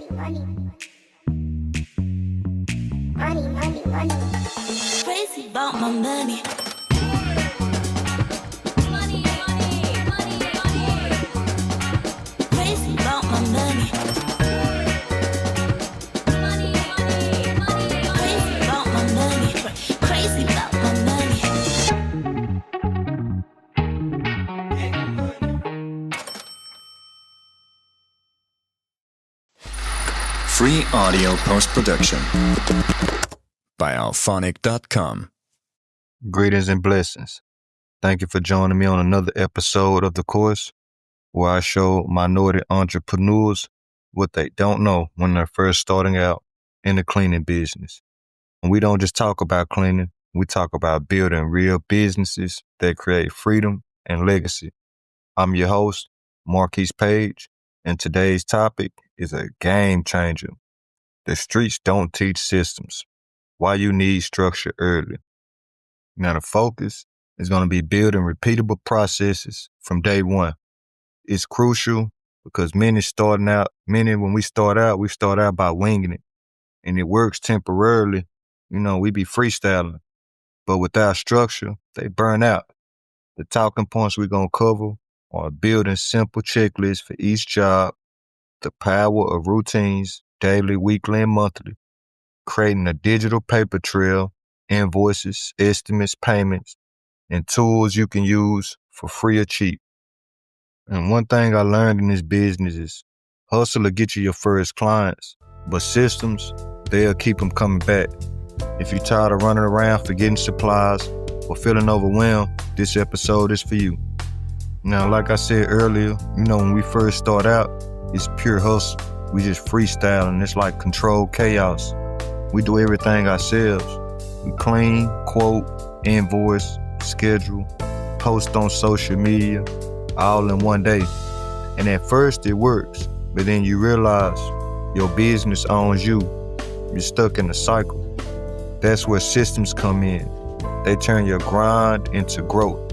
Crazy about my money. Crazy about my money. Crazy about my money. Crazy about my money. Free audio post-production by alphonic.com. Greetings and blessings. Thank you for joining me on another episode of the course where I show minority entrepreneurs what they don't know when they're first starting out in the cleaning business. And we don't just talk about cleaning, we talk about building real businesses that create freedom and legacy. I'm your host, Marquise Page, and today's topic is a game changer. The streets don't teach systems. Why you need structure early. Now the focus is going to be building repeatable processes from day one. It's crucial because when we start out by winging it. And it works temporarily. We be freestyling. But without structure, they burn out. The talking points we're going to cover are building simple checklists for each job, the power of routines, daily, weekly, and monthly, creating a digital paper trail, invoices, estimates, payments, and tools you can use for free or cheap. And one thing I learned in this business is hustle will get you your first clients, but systems, they'll keep them coming back. If you're tired of running around forgetting supplies or feeling overwhelmed, this episode is for you. Now, like I said earlier, when we first start out, it's pure hustle. We just freestyling. It's like controlled chaos. We do everything ourselves. We clean, quote, invoice, schedule, post on social media, all in one day. And at first it works, but then you realize your business owns you. You're stuck in a cycle. That's where systems come in. They turn your grind into growth.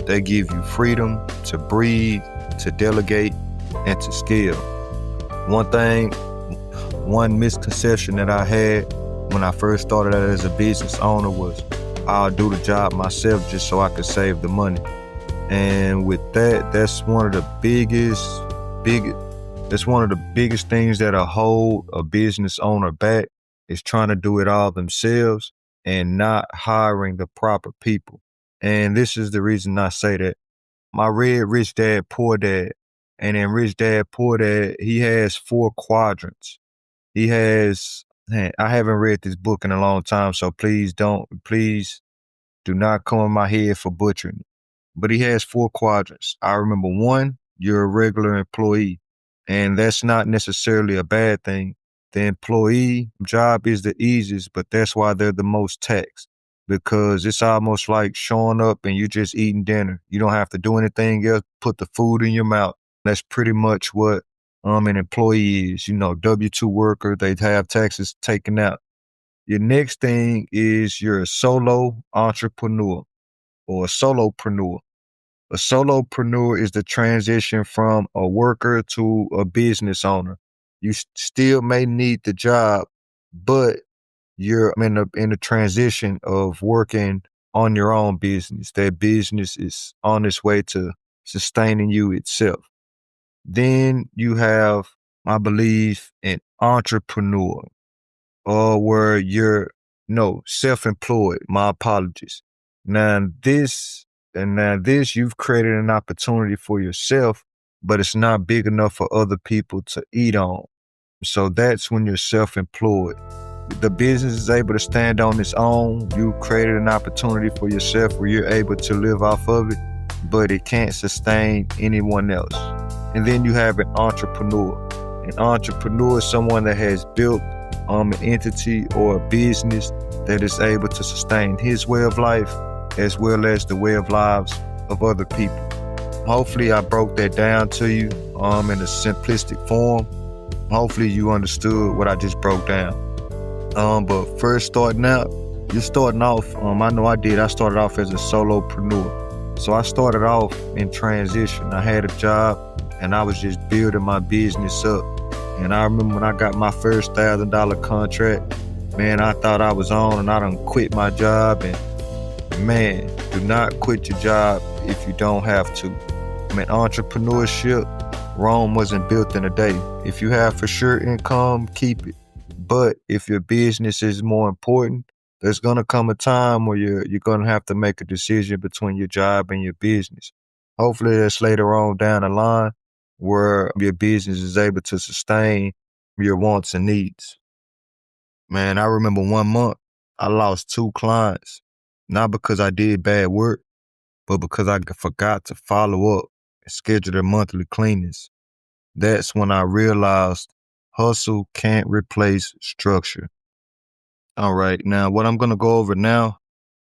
They give you freedom to breathe, to delegate, and to scale. One misconception that I had when I first started out as a business owner was I'll do the job myself just so I could save the money. And with that, that's one of the biggest things that'll hold a business owner back is trying to do it all themselves and not hiring the proper people. And this is the reason I say that. I read Rich Dad, Poor Dad. And in Rich Dad, Poor Dad, he has 4 quadrants. I haven't read this book in a long time, so please do not come in my head for butchering it. But he has 4 quadrants. I remember 1, you're a regular employee. And that's not necessarily a bad thing. The employee job is the easiest, but that's why they're the most taxed. Because it's almost like showing up and you're just eating dinner. You don't have to do anything else, put the food in your mouth. That's pretty much what an employee is. W-2 worker, they have taxes taken out. Your next thing is you're a solo entrepreneur or a solopreneur. A solopreneur is the transition from a worker to a business owner. You still may need the job, but you're in the transition of working on your own business. That business is on its way to sustaining you itself. Then you have, I believe, an entrepreneur, or where you're self-employed. My apologies. Now this, you've created an opportunity for yourself, but it's not big enough for other people to eat on. So that's when you're self-employed. The business is able to stand on its own. You created an opportunity for yourself where you're able to live off of it, but it can't sustain anyone else. And then you have an entrepreneur. An entrepreneur is someone that has built an entity or a business that is able to sustain his way of life as well as the way of lives of other people. Hopefully I broke that down to you in a simplistic form. Hopefully you understood what I just broke down. But first starting out, you're starting off, I know I did, I started off as a solopreneur. So I started off in transition. I had a job and I was just building my business up. And I remember when I got my first $1,000 contract, man, I thought I was on and I done quit my job. And man, do not quit your job if you don't have to. I mean, entrepreneurship, Rome wasn't built in a day. If you have for sure income, keep it. But if your business is more important, there's going to come a time where you're going to have to make a decision between your job and your business. Hopefully that's later on down the line where your business is able to sustain your wants and needs. Man, I remember 1 month I lost 2 clients, not because I did bad work, but because I forgot to follow up and schedule their monthly cleanings. That's when I realized hustle can't replace structure. All right, now what I'm going to go over now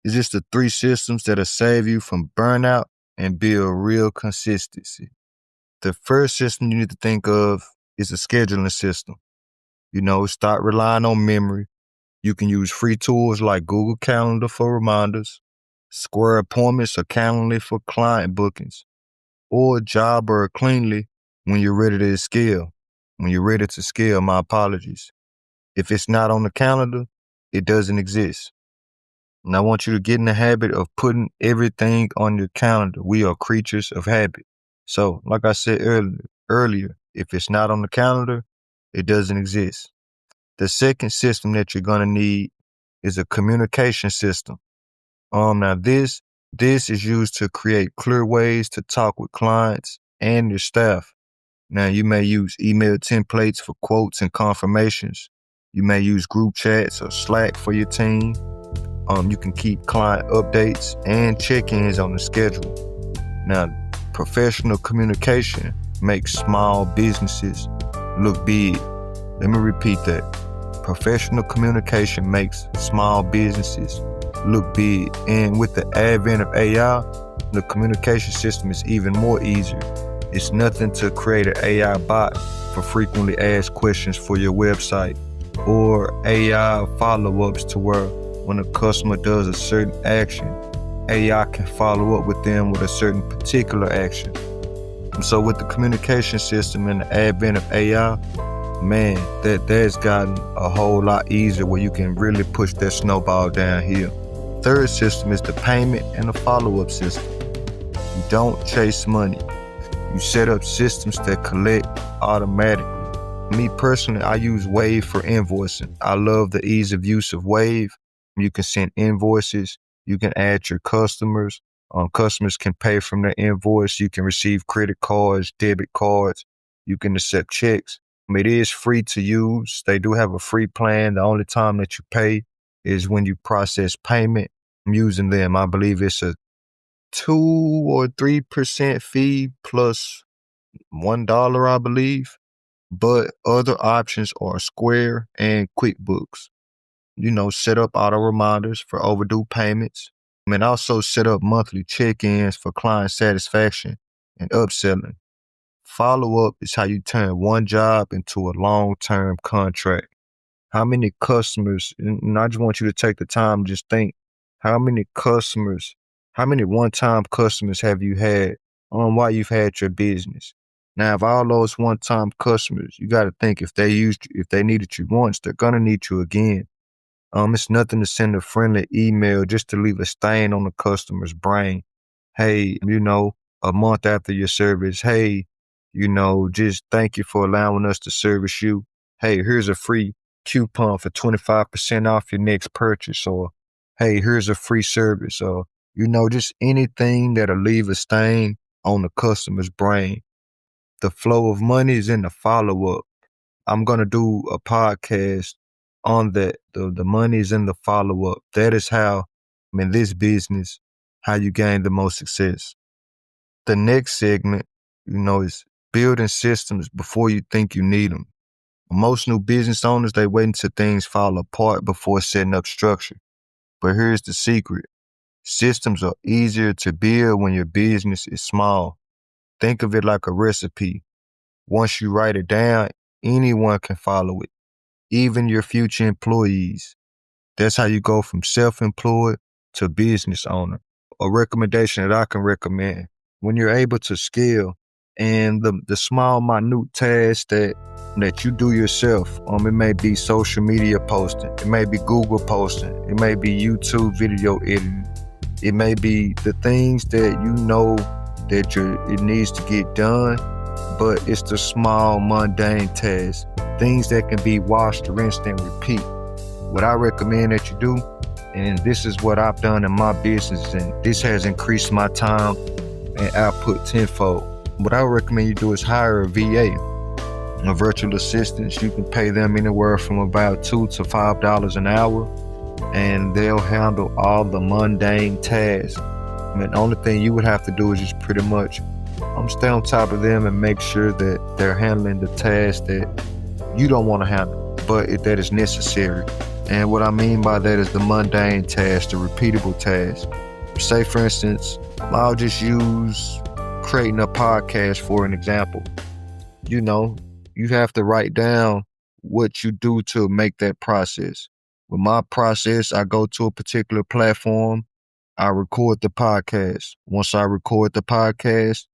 is just the 3 systems that'll save you from burnout and build real consistency. The first system you need to think of is a scheduling system. Start relying on memory. You can use free tools like Google Calendar for reminders, Square Appointments or Calendly for client bookings, or Jobber or Cleanly when you're ready to scale. When you're ready to scale, my apologies. If it's not on the calendar, it doesn't exist. And I want you to get in the habit of putting everything on your calendar. We are creatures of habit. So, like I said earlier, if it's not on the calendar, it doesn't exist. The second system that you're going to need is a communication system. Now this is used to create clear ways to talk with clients and your staff. Now you may use email templates for quotes and confirmations. You may use group chats or Slack for your team. You can keep client updates and check-ins on the schedule. Now, professional communication makes small businesses look big. Let me repeat that. Professional communication makes small businesses look big. And with the advent of AI, the communication system is even more easier. It's nothing to create an AI bot for frequently asked questions for your website, or AI follow-ups to where when a customer does a certain action, AI can follow up with them with a certain particular action. And so with the communication system and the advent of AI, man, that's gotten a whole lot easier where you can really push that snowball downhill. Third system is the payment and the follow-up system. You don't chase money. You set up systems that collect automatically. Me personally, I use Wave for invoicing. I love the ease of use of Wave. You can send invoices. You can add your customers. Customers can pay from their invoice. You can receive credit cards, debit cards. You can accept checks. It is free to use. They do have a free plan. The only time that you pay is when you process payment. I'm using them. I believe it's a 2 or 3% fee plus $1, I believe. But other options are Square and QuickBooks. Set up auto reminders for overdue payments. Also set up monthly check-ins for client satisfaction and upselling. Follow-up is how you turn one job into a long-term contract. How many customers, and I just want you to take the time to just think, how many one-time customers have you had while you've had your business? Now, if all those one-time customers, you got to think if they needed you once, they're going to need you again. It's nothing to send a friendly email just to leave a stain on the customer's brain. Hey, a month after your service, hey, just thank you for allowing us to service you. Hey, here's a free coupon for 25% off your next purchase, or hey, here's a free service, or, just anything that'll leave a stain on the customer's brain. The flow of money is in the follow-up. I'm going to do a podcast on that. The money is in the follow-up. That is how, this business, how you gain the most success. The next segment, is building systems before you think you need them. Most new business owners, they wait until things fall apart before setting up structure. But here's the secret. Systems are easier to build when your business is small. Think of it like a recipe. Once you write it down, anyone can follow it, even your future employees. That's how you go from self-employed to business owner. A recommendation that I can recommend: when you're able to scale, And the small, minute tasks that you do yourself. It may be social media posting, it may be Google posting, it may be YouTube video editing, it may be the things that you know that it needs to get done, but it's the small, mundane tasks, things that can be washed, rinsed, and repeat. What I recommend that you do, and this is what I've done in my business, and this has increased my time and output tenfold. What I recommend you do is hire a VA, a virtual assistant. You can pay them anywhere from about $2 to $5 an hour, and they'll handle all the mundane tasks. I mean, the only thing you would have to do is just pretty much stay on top of them and make sure that they're handling the tasks that you don't want to handle, but that is necessary. And what I mean by that is the mundane tasks, the repeatable tasks. Say, for instance, I'll just use creating a podcast for an example. You have to write down what you do to make that process. With my process, I go to a particular platform, I record the podcast. Once I record the podcast,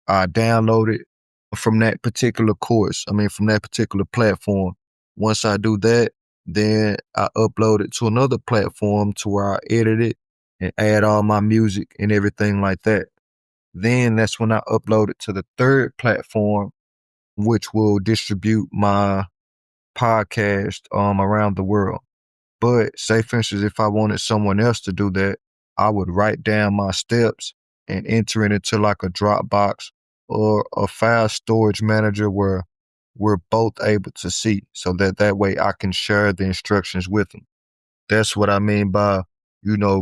I download it from that particular from that particular platform. Once I do that, then I upload it to another platform to where I edit it and add all my music and everything like that. Then that's when I upload it to the third platform, which will distribute my podcast around the world. But say, for instance, if I wanted someone else to do that, I would write down my steps and enter it into like a Dropbox or a file storage manager where we're both able to see, so that way I can share the instructions with them. That's what I mean by,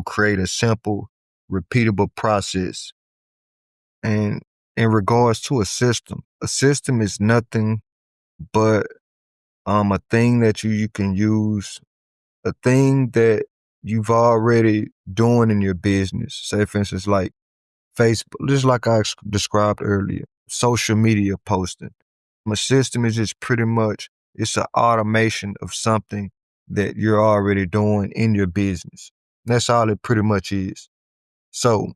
create a simple, repeatable process. And in regards to a system is nothing but a thing that you can use, a thing that you've already doing in your business. Say, for instance, like Facebook, just like I described earlier, social media posting. A system is just pretty much, it's an automation of something that you're already doing in your business. That's all it pretty much is. So,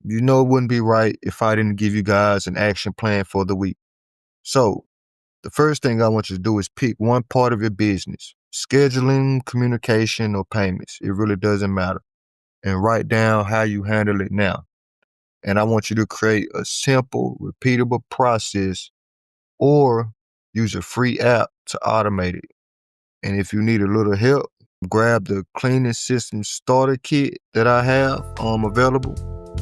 it wouldn't be right if I didn't give you guys an action plan for the week. So, the first thing I want you to do is pick one part of your business, scheduling, communication, or payments. It really doesn't matter. And write down how you handle it now. And I want you to create a simple, repeatable process or use a free app to automate it. And if you need a little help, grab the cleaning system starter kit that I have available.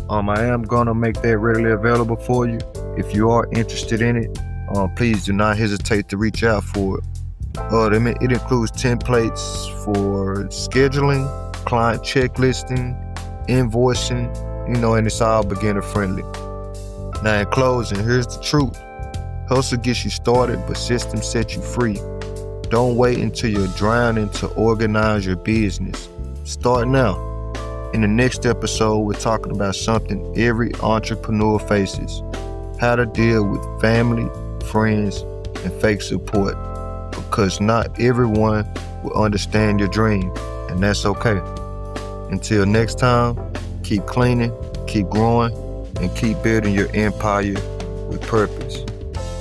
I am going to make that readily available for you. If you are interested in it, please do not hesitate to reach out for it. It includes templates for scheduling, client checklisting, invoicing, and it's all beginner friendly. Now, in closing, here's the truth. Hustle gets you started, but systems set you free. Don't wait until you're drowning to organize your business. Start now. In the next episode, we're talking about something every entrepreneur faces: how to deal with family, friends, and fake support. Because not everyone will understand your dream, and that's okay. Until next time, keep cleaning, keep growing, and keep building your empire with purpose.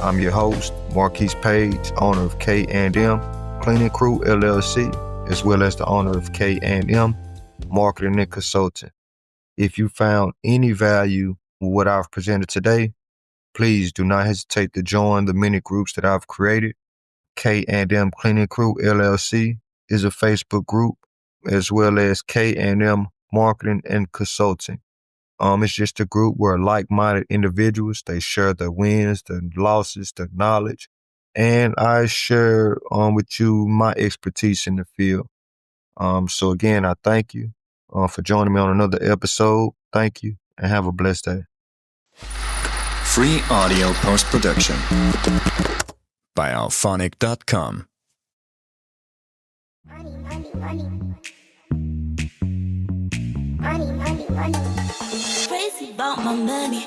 I'm your host, Marquise Page, owner of K&M Cleaning Crew LLC, as well as the owner of K&M Marketing and Consulting. If you found any value with what I've presented today, please do not hesitate to join the many groups that I've created. K&M Cleaning Crew LLC is a Facebook group, as well as K&M Marketing and Consulting. It's just a group where like-minded individuals, they share their wins, their losses, their knowledge, and I share with you my expertise in the field. So again, I thank you for joining me on another episode. Thank you, and have a blessed day. Free audio post-production by alphonic.com. Crazy about my money.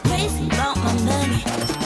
Crazy about my money.